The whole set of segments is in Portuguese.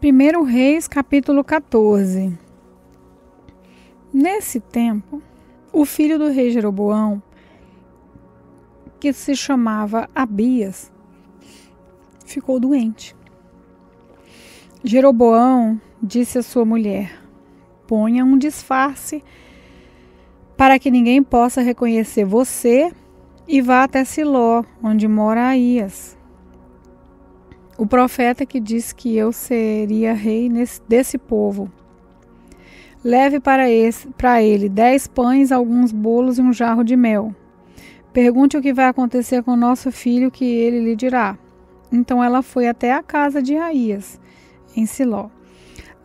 1 Reis, capítulo 14. Nesse tempo, o filho do rei Jeroboão, que se chamava Abias, ficou doente. Jeroboão disse à sua mulher: ponha um disfarce para que ninguém possa reconhecer você e vá até Siló, onde mora Aías, o profeta que disse que eu seria rei desse povo. Leve para ele 10 pães, alguns bolos e um jarro de mel. Pergunte o que vai acontecer com nosso filho, que ele lhe dirá. Então ela foi até a casa de Aías, em Siló.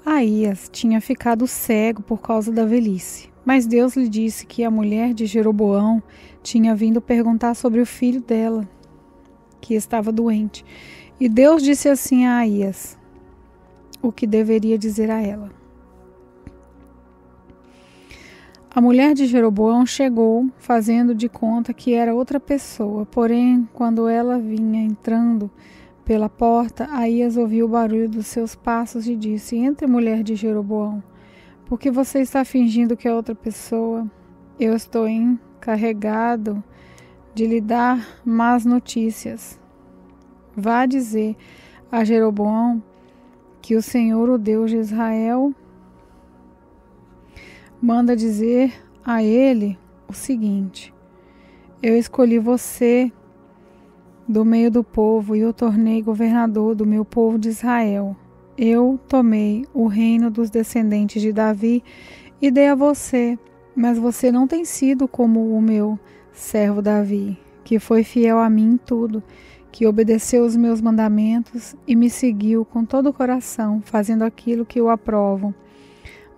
Aías tinha ficado cego por causa da velhice, mas Deus lhe disse que a mulher de Jeroboão tinha vindo perguntar sobre o filho dela, que estava doente. E Deus disse assim a Aías o que deveria dizer a ela. A mulher de Jeroboão chegou, fazendo de conta que era outra pessoa. Porém, quando ela vinha entrando pela porta, Aías ouviu o barulho dos seus passos e disse: entre, mulher de Jeroboão, por que você está fingindo que é outra pessoa? Eu estou encarregado de lhe dar más notícias. Vá dizer a Jeroboão que o Senhor, o Deus de Israel, manda dizer a ele o seguinte: eu escolhi você do meio do povo e o tornei governador do meu povo de Israel. Eu tomei o reino dos descendentes de Davi e dei a você, mas você não tem sido como o meu servo Davi, que foi fiel a mim em tudo, que obedeceu os meus mandamentos e me seguiu com todo o coração, fazendo aquilo que eu aprovo.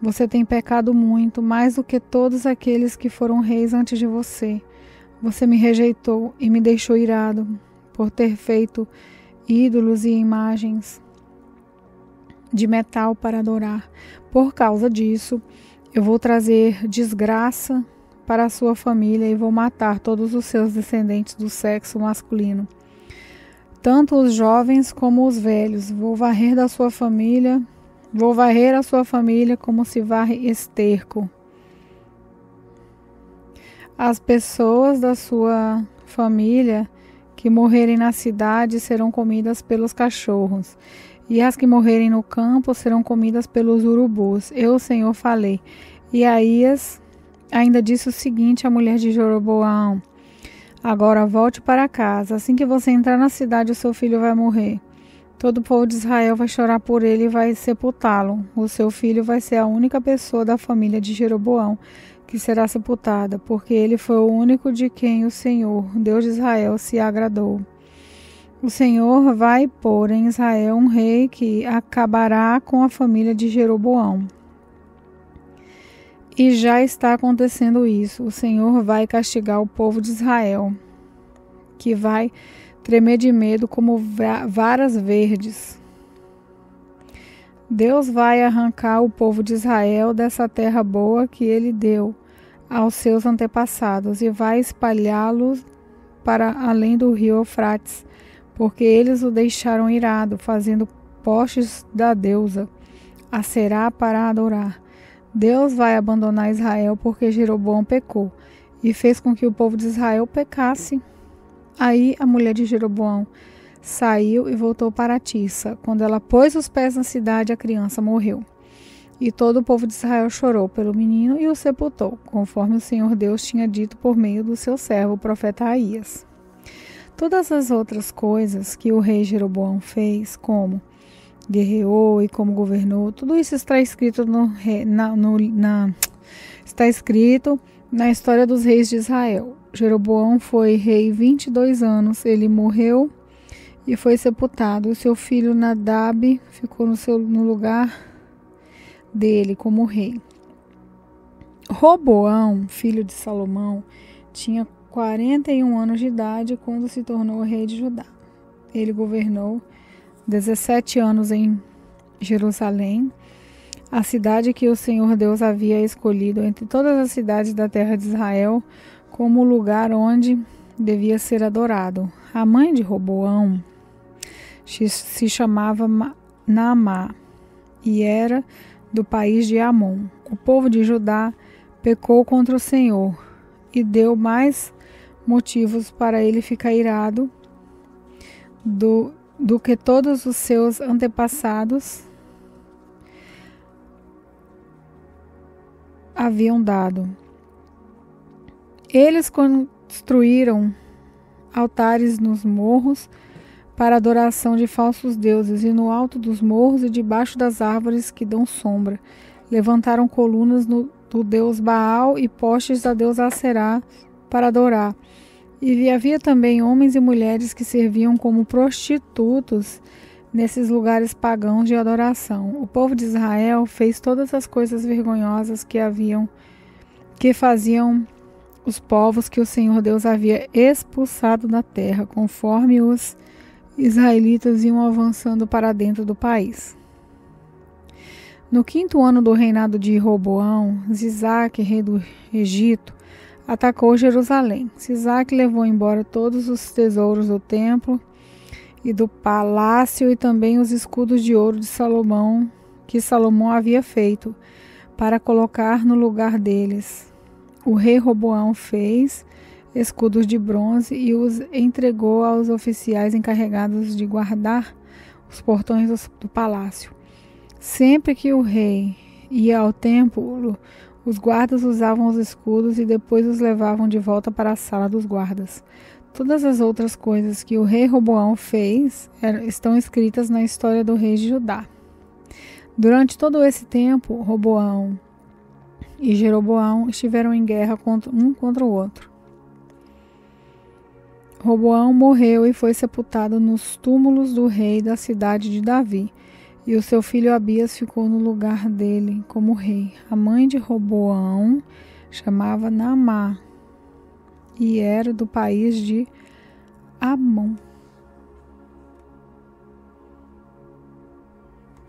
Você tem pecado muito, mais do que todos aqueles que foram reis antes de você. Você me rejeitou e me deixou irado por ter feito ídolos e imagens de metal para adorar. Por causa disso, eu vou trazer desgraça para a sua família e vou matar todos os seus descendentes do sexo masculino, tanto os jovens como os velhos. Vou varrer a sua família como se varre esterco. As pessoas da sua família que morrerem na cidade serão comidas pelos cachorros, e as que morrerem no campo serão comidas pelos urubus. Eu, o Senhor, falei. E Aías ainda disse o seguinte à mulher de Jeroboão: agora volte para casa. Assim que você entrar na cidade, o seu filho vai morrer. Todo o povo de Israel vai chorar por ele e vai sepultá-lo. O seu filho vai ser a única pessoa da família de Jeroboão que será sepultada, porque ele foi o único de quem o Senhor, Deus de Israel, se agradou. O Senhor vai pôr em Israel um rei que acabará com a família de Jeroboão. E já está acontecendo isso. O Senhor vai castigar o povo de Israel, que vai tremer de medo como varas verdes. Deus vai arrancar o povo de Israel dessa terra boa que ele deu aos seus antepassados e vai espalhá-los para além do rio Eufrates, porque eles o deixaram irado, fazendo postes da deusa Aserá para adorar. Deus vai abandonar Israel porque Jeroboão pecou e fez com que o povo de Israel pecasse. Aí a mulher de Jeroboão saiu e voltou para Tissa. Quando ela pôs os pés na cidade, a criança morreu. E todo o povo de Israel chorou pelo menino e o sepultou, conforme o Senhor Deus tinha dito por meio do seu servo, o profeta Aías. Todas as outras coisas que o rei Jeroboão fez, como guerreou e como governou, tudo isso está escrito na história dos reis de Israel. Jeroboão foi rei 22 anos, ele morreu e foi sepultado. O seu filho Nadab ficou no lugar dele como rei. Roboão, filho de Salomão, tinha 41 anos de idade quando se tornou rei de Judá. Ele governou 17 anos em Jerusalém, a cidade que o Senhor Deus havia escolhido entre todas as cidades da terra de Israel como o lugar onde devia ser adorado. A mãe de Roboão se chamava Naamá. e era do país de Amon. O povo de Judá pecou contra o Senhor e deu mais motivos para ele ficar irado do que todos os seus antepassados haviam dado. Eles construíram altares nos morros para adoração de falsos deuses, e no alto dos morros e debaixo das árvores que dão sombra. Levantaram colunas do deus Baal e postes da deusa Aserá para adorar. E havia também homens e mulheres que serviam como prostitutos nesses lugares pagãos de adoração. O povo de Israel fez todas as coisas vergonhosas que faziam os povos que o Senhor Deus havia expulsado da terra, conforme os israelitas iam avançando para dentro do país. No 5º ano do reinado de Roboão, Sisaque, rei do Egito, atacou Jerusalém. Sisaque levou embora todos os tesouros do templo e do palácio e também os escudos de ouro de Salomão, que Salomão havia feito, para colocar no lugar deles. O rei Roboão fez escudos de bronze e os entregou aos oficiais encarregados de guardar os portões do palácio. Sempre que o rei ia ao templo, os guardas usavam os escudos e depois os levavam de volta para a sala dos guardas. Todas as outras coisas que o rei Roboão fez estão escritas na história do rei de Judá. Durante todo esse tempo, Roboão e Jeroboão estiveram em guerra um contra o outro. Roboão morreu e foi sepultado nos túmulos do rei da cidade de Davi, e o seu filho Abias ficou no lugar dele como rei. A mãe de Roboão chamava Naamá e era do país de Amon.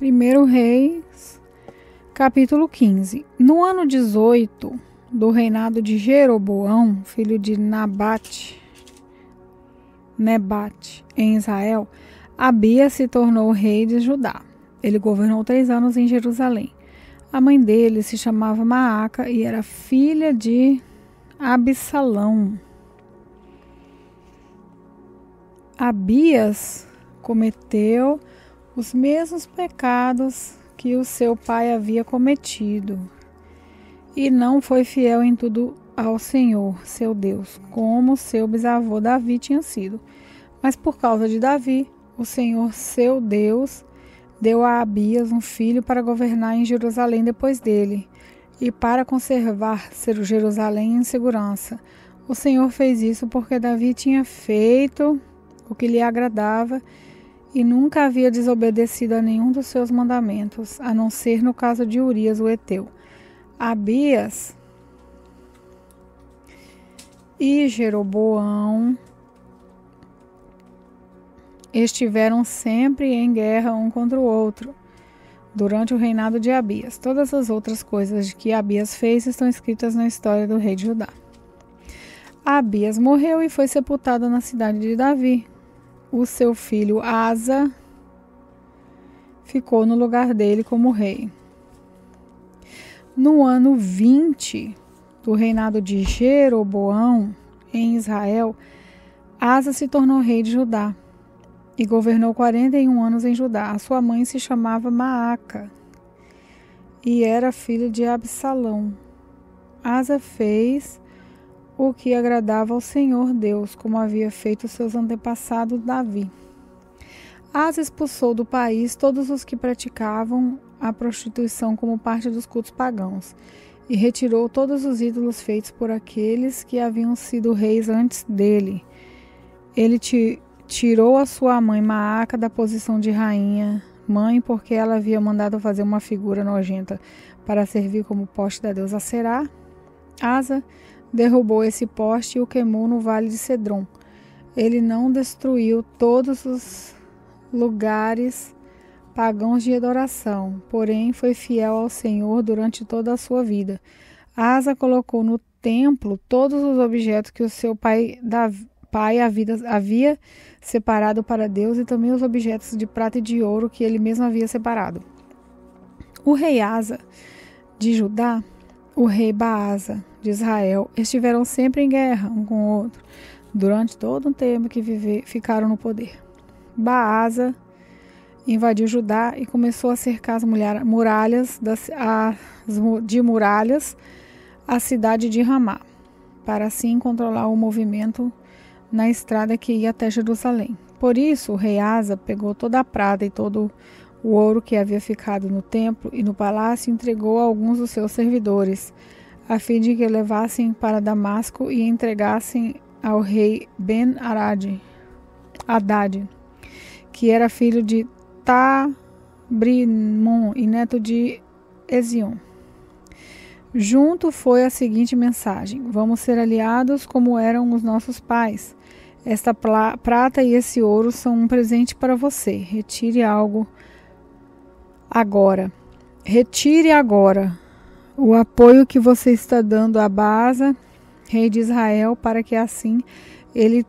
1 Reis, capítulo 15. No ano 18 do reinado de Jeroboão, filho de Nebate, em Israel, Abias se tornou rei de Judá. Ele governou 3 anos em Jerusalém. A mãe dele se chamava Maaca e era filha de Absalão. Abias cometeu os mesmos pecados que o seu pai havia cometido e não foi fiel em tudo ao Senhor, seu Deus, como seu bisavô Davi tinha sido. Mas por causa de Davi, o Senhor, seu Deus, deu a Abias um filho para governar em Jerusalém depois dele, e para conservar Jerusalém em segurança. O Senhor fez isso porque Davi tinha feito o que lhe agradava e nunca havia desobedecido a nenhum dos seus mandamentos, a não ser no caso de Urias, o heteu. Abias e Jeroboão estiveram sempre em guerra um contra o outro durante o reinado de Abias. Todas as outras coisas que Abias fez estão escritas na história do rei de Judá. Abias morreu e foi sepultado na cidade de Davi. O seu filho Asa ficou no lugar dele como rei. No ano 20 do reinado de Jeroboão em Israel, Asa se tornou rei de Judá e governou 41 anos em Judá. A sua mãe se chamava Maaca e era filha de Absalão. Asa fez o que agradava ao Senhor Deus, como havia feito seus antepassados Davi. Asa expulsou do país todos os que praticavam a prostituição como parte dos cultos pagãos e retirou todos os ídolos feitos por aqueles que haviam sido reis antes dele. Ele tirou a sua mãe Maaca da posição de rainha, mãe, porque ela havia mandado fazer uma figura nojenta para servir como poste da deusa Aserá. Asa derrubou esse poste e o queimou no vale de Cedron. Ele não destruiu todos os lugares pagãos de adoração, porém foi fiel ao Senhor durante toda a sua vida. Asa colocou no templo todos os objetos que o seu pai havia separado para Deus e também os objetos de prata e de ouro que ele mesmo havia separado. O rei Asa de Judá, o rei Baasa de Israel, estiveram sempre em guerra um com o outro, durante todo o tempo que ficaram no poder. Baasa invadiu Judá e começou a cercar as muralhas a cidade de Ramá, para assim controlar o movimento na estrada que ia até Jerusalém. Por isso, o rei Asa pegou toda a prata e todo o ouro que havia ficado no templo e no palácio e entregou a alguns dos seus servidores, a fim de que levassem para Damasco e entregassem ao rei Ben-Haddad, que era filho de Tabrimon e neto de Ezion. Junto foi a seguinte mensagem: vamos ser aliados como eram os nossos pais. Esta prata e esse ouro são um presente para você. Retire agora o apoio que você está dando a Baasa, rei de Israel, para que assim ele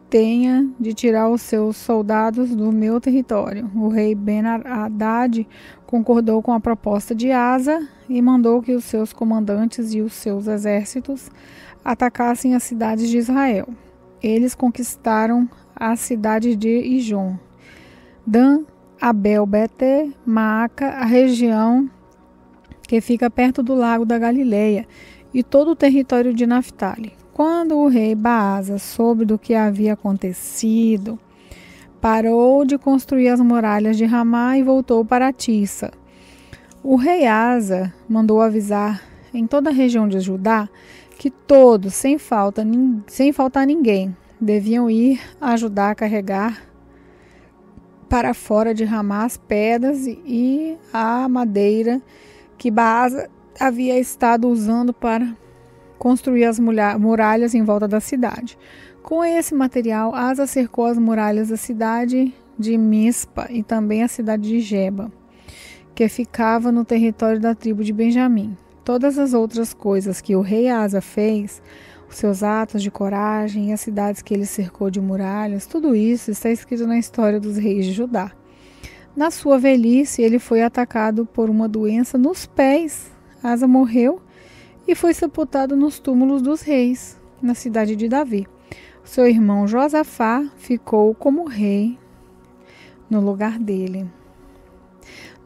tenha de tirar os seus soldados do meu território. O rei Ben-Haddad concordou com a proposta de Asa e mandou que os seus comandantes e os seus exércitos atacassem as cidades de Israel. Eles conquistaram a cidade de Ijon, Dan, Abel, Beté, Maaca, a região que fica perto do lago da Galileia e todo o território de Naftali. Quando o rei Baasa soube do que havia acontecido, parou de construir as muralhas de Ramá e voltou para Tissa. O rei Asa mandou avisar em toda a região de Judá que todos, sem faltar ninguém, deviam ir ajudar a carregar para fora de Ramá as pedras e a madeira que Baasa havia estado usando para construir as muralhas em volta da cidade. Com esse material, Asa cercou as muralhas da cidade de Mispa e também a cidade de Geba, que ficava no território da tribo de Benjamim. Todas as outras coisas que o rei Asa fez, os seus atos de coragem e as cidades que ele cercou de muralhas, tudo isso está escrito na história dos reis de Judá. Na sua velhice, ele foi atacado por uma doença nos pés. Asa morreu e foi sepultado nos túmulos dos reis, na cidade de Davi. Seu irmão Josafá ficou como rei no lugar dele.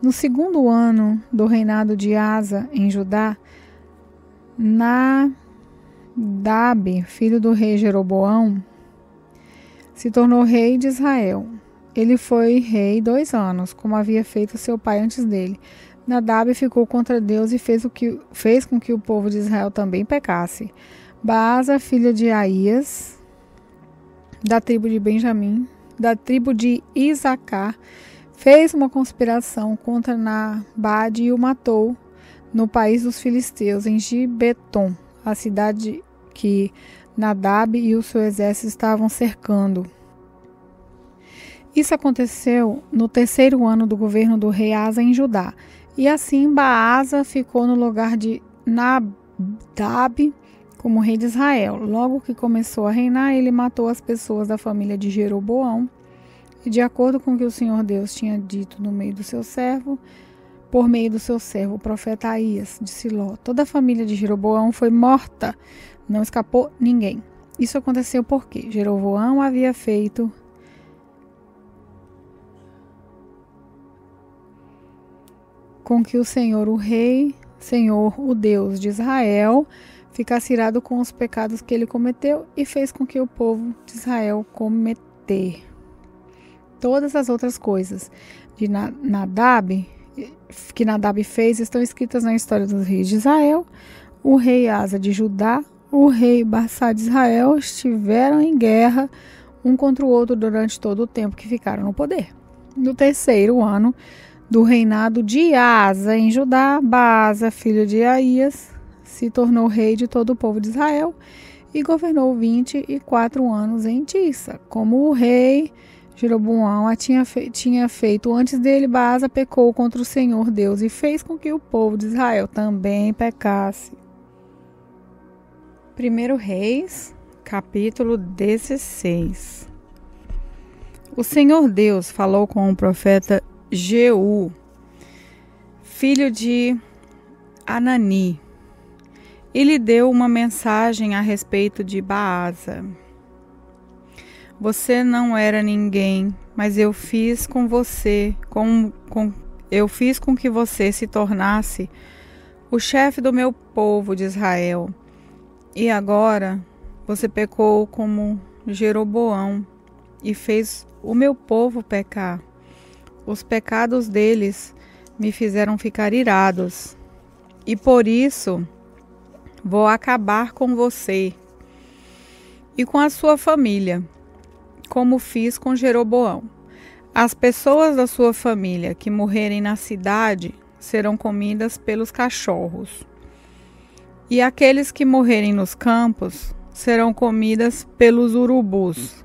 No segundo ano do reinado de Asa em Judá, Nadab, filho do rei Jeroboão, se tornou rei de Israel. Ele foi rei 2 anos, como havia feito seu pai antes dele. Nadab ficou contra Deus e fez com que o povo de Israel também pecasse. Baasa, filha de Aías, da tribo de Benjamim, da tribo de Isacar, fez uma conspiração contra Nabade e o matou no país dos filisteus, em Gibeton, a cidade que Nadab e o seu exército estavam cercando. Isso aconteceu no 3º ano do governo do rei Asa em Judá. E assim Baasa ficou no lugar de Nadab como rei de Israel. Logo que começou a reinar, ele matou as pessoas da família de Jeroboão. E de acordo com o que o Senhor Deus tinha dito por meio do seu servo, o profeta Aías de Siló, toda a família de Jeroboão foi morta, não escapou ninguém. Isso aconteceu porque Jeroboão havia feito com que o Senhor, o Deus de Israel, ficasse irado com os pecados que ele cometeu e fez com que o povo de Israel cometer. Todas as outras coisas que Nadab fez estão escritas na história dos reis de Israel. O rei Asa de Judá, o rei Baasa de Israel estiveram em guerra um contra o outro durante todo o tempo que ficaram no poder. No 3º ano do reinado de Asa em Judá, Baasa, filho de Aías, se tornou rei de todo o povo de Israel e governou 24 anos em Tissa. Como o rei Jeroboão tinha feito antes dele, Baasa pecou contra o Senhor Deus e fez com que o povo de Israel também pecasse. 1 Reis, capítulo 16. O Senhor Deus falou com o profeta Jeú, filho de Anani, e lhe deu uma mensagem a respeito de Baasa. Você não era ninguém, mas eu fiz com você, eu fiz com que você se tornasse o chefe do meu povo de Israel. E agora você pecou como Jeroboão e fez o meu povo pecar. Os pecados deles me fizeram ficar irados, e por isso vou acabar com você e com a sua família, como fiz com Jeroboão. As pessoas da sua família que morrerem na cidade serão comidas pelos cachorros, e aqueles que morrerem nos campos serão comidas pelos urubus.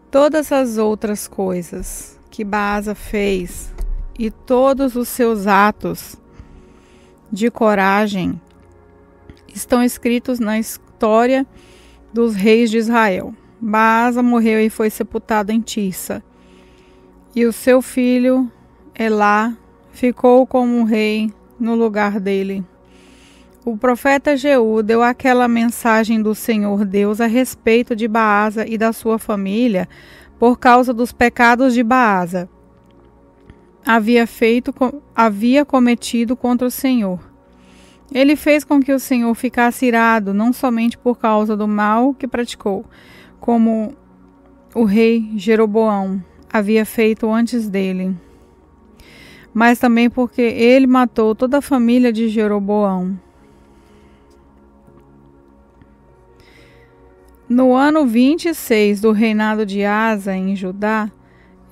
Todas as outras coisas que Baasa fez e todos os seus atos de coragem estão escritos na história dos reis de Israel. Baasa morreu e foi sepultado em Tirsa, e o seu filho Elá ficou como rei no lugar dele. O profeta Jeú deu aquela mensagem do Senhor Deus a respeito de Baasa e da sua família por causa dos pecados de Baasa. Havia cometido contra o Senhor. Ele fez com que o Senhor ficasse irado, não somente por causa do mal que praticou, como o rei Jeroboão havia feito antes dele, mas também porque ele matou toda a família de Jeroboão. No ano 26 do reinado de Asa em Judá,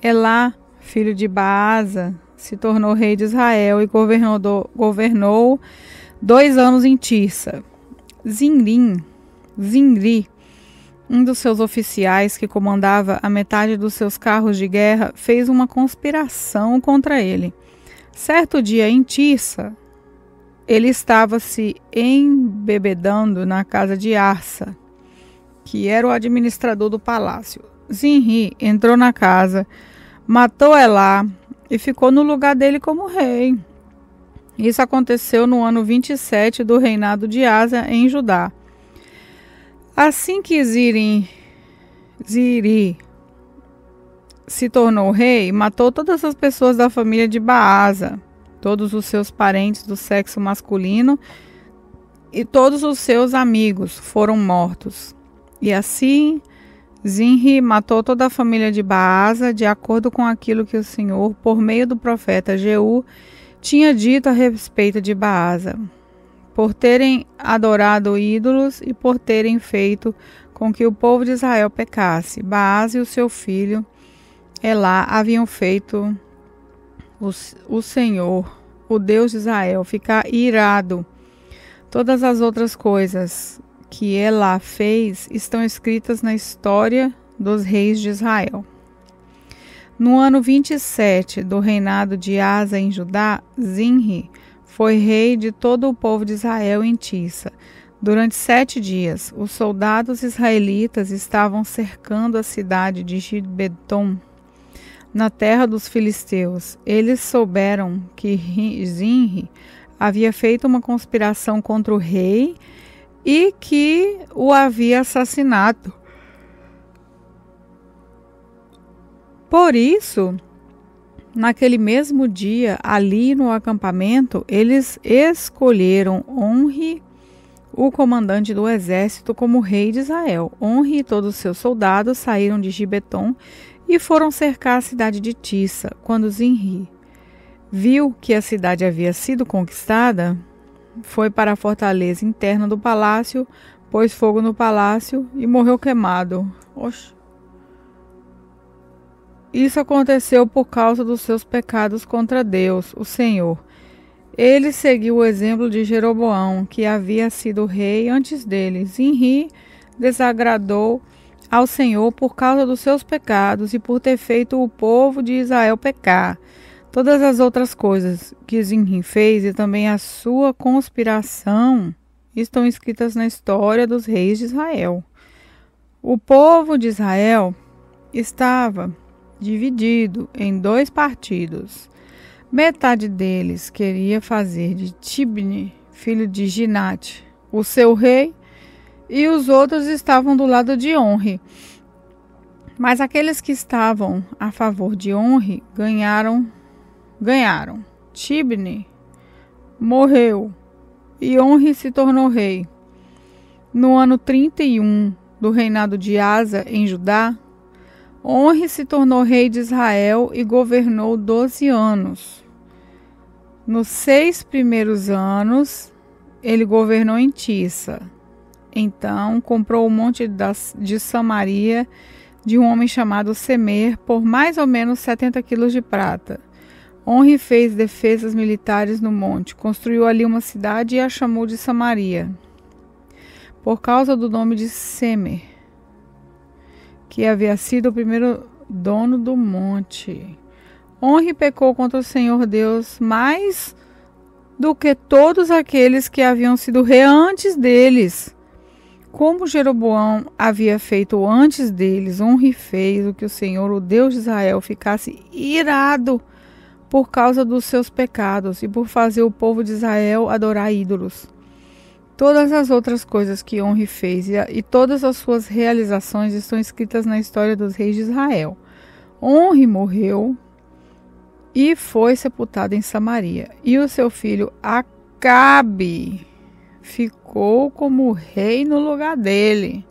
Elá, filho de Baasa, se tornou rei de Israel e governou 2 anos em Tirsa. Zinri, um dos seus oficiais que comandava a metade dos seus carros de guerra, fez uma conspiração contra ele. Certo dia em Tirsa, ele estava se embebedando na casa de Arsa, que era o administrador do palácio. Zinri entrou na casa, matou Elá e ficou no lugar dele como rei. Isso aconteceu no ano 27 do reinado de Asa em Judá. Assim que Ziri se tornou rei, matou todas as pessoas da família de Baasa, todos os seus parentes do sexo masculino e todos os seus amigos foram mortos. E assim, Zinri matou toda a família de Baasa, de acordo com aquilo que o Senhor, por meio do profeta Jeú, tinha dito a respeito de Baasa, por terem adorado ídolos e por terem feito com que o povo de Israel pecasse. Baasa e o seu filho Elá haviam feito o Senhor, o Deus de Israel, ficar irado. Todas as outras coisas que Elá fez estão escritas na história dos reis de Israel. No ano 27 do reinado de Asa em Judá, Zinri foi rei de todo o povo de Israel em Tirsa. Durante 7 dias, os soldados israelitas estavam cercando a cidade de Gibeton, na terra dos filisteus. Eles souberam que Zinri havia feito uma conspiração contra o rei e que o havia assassinado. Por isso, naquele mesmo dia, ali no acampamento, eles escolheram Onri, o comandante do exército, como rei de Israel. Onri e todos os seus soldados saíram de Gibeton e foram cercar a cidade de Tirsa. Quando Zinri viu que a cidade havia sido conquistada, foi para a fortaleza interna do palácio, pôs fogo no palácio e morreu queimado. Isso aconteceu por causa dos seus pecados contra Deus, o Senhor. Ele seguiu o exemplo de Jeroboão, que havia sido rei antes dele. Zinri desagradou ao Senhor por causa dos seus pecados e por ter feito o povo de Israel pecar. Todas as outras coisas que Zinri fez e também a sua conspiração estão escritas na história dos reis de Israel. O povo de Israel estava dividido em 2 partidos. Metade deles queria fazer de Tibni, filho de Ginate, o seu rei, e os outros estavam do lado de Onri. Mas aqueles que estavam a favor de Onri ganharam. Tibni morreu e Onri se tornou rei. No ano 31 do reinado de Asa em Judá, Onri se tornou rei de Israel e governou 12 anos. Nos 6 primeiros anos, ele governou em Tissa. Então, comprou o monte de Samaria de um homem chamado Semer por mais ou menos 70 quilos de prata. Onri fez defesas militares no monte, construiu ali uma cidade e a chamou de Samaria, por causa do nome de Semer, que havia sido o primeiro dono do monte. Onri pecou contra o Senhor Deus mais do que todos aqueles que haviam sido rei antes deles. Como Jeroboão havia feito antes deles, Onri fez o que o Senhor, o Deus de Israel, ficasse irado por causa dos seus pecados e por fazer o povo de Israel adorar ídolos. Todas as outras coisas que Onri fez e todas as suas realizações estão escritas na história dos reis de Israel. Onri morreu e foi sepultado em Samaria. E o seu filho Acabe ficou como rei no lugar dele.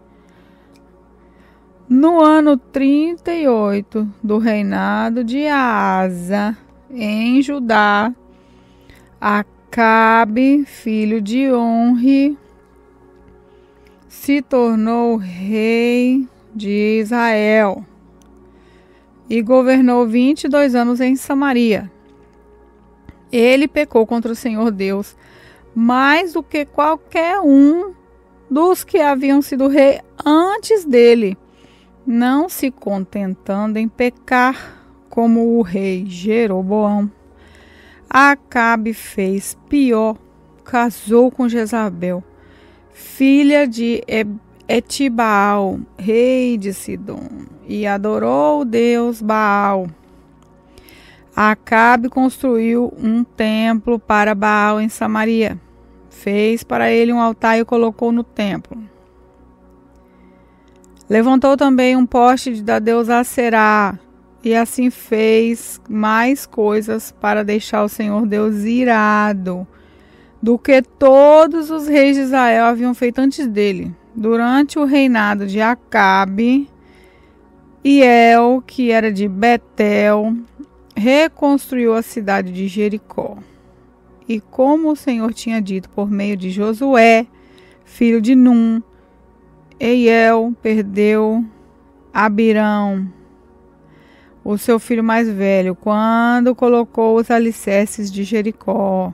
No ano 38 do reinado de Asa, em Judá, Acabe, filho de Onri, se tornou rei de Israel e governou 22 anos em Samaria. Ele pecou contra o Senhor Deus mais do que qualquer um dos que haviam sido rei antes dele, não se contentando em pecar como o rei Jeroboão. Acabe fez pior, casou com Jezabel, filha de Etibaal, rei de Sidom, e adorou o deus Baal. Acabe construiu um templo para Baal em Samaria. Fez para ele um altar e o colocou no templo. Levantou também um poste da deusa Aserá, e assim fez mais coisas para deixar o Senhor Deus irado do que todos os reis de Israel haviam feito antes dele. Durante o reinado de Acabe, Hiel, que era de Betel, reconstruiu a cidade de Jericó. E como o Senhor tinha dito por meio de Josué, filho de Num, Hiel perdeu Abirão, o seu filho mais velho, quando colocou os alicerces de Jericó,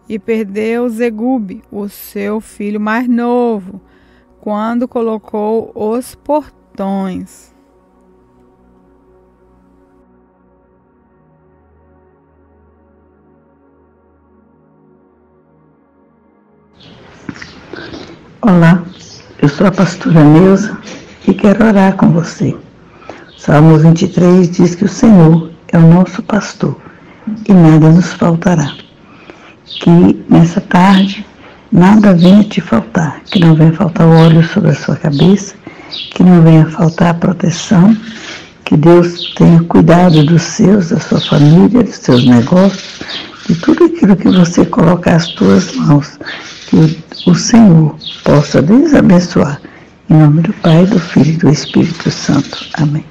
e perdeu Zegube, o seu filho mais novo, quando colocou os portões. Olá, eu sou a pastora Neuza e quero orar com você. Salmo 23 diz que o Senhor é o nosso pastor e nada nos faltará. Que nessa tarde nada venha te faltar, que não venha faltar o óleo sobre a sua cabeça, que não venha faltar a proteção, que Deus tenha cuidado dos seus, da sua família, dos seus negócios, de tudo aquilo que você colocar as tuas mãos, que o Senhor possa desabençoar. Em nome do Pai, do Filho e do Espírito Santo. Amém.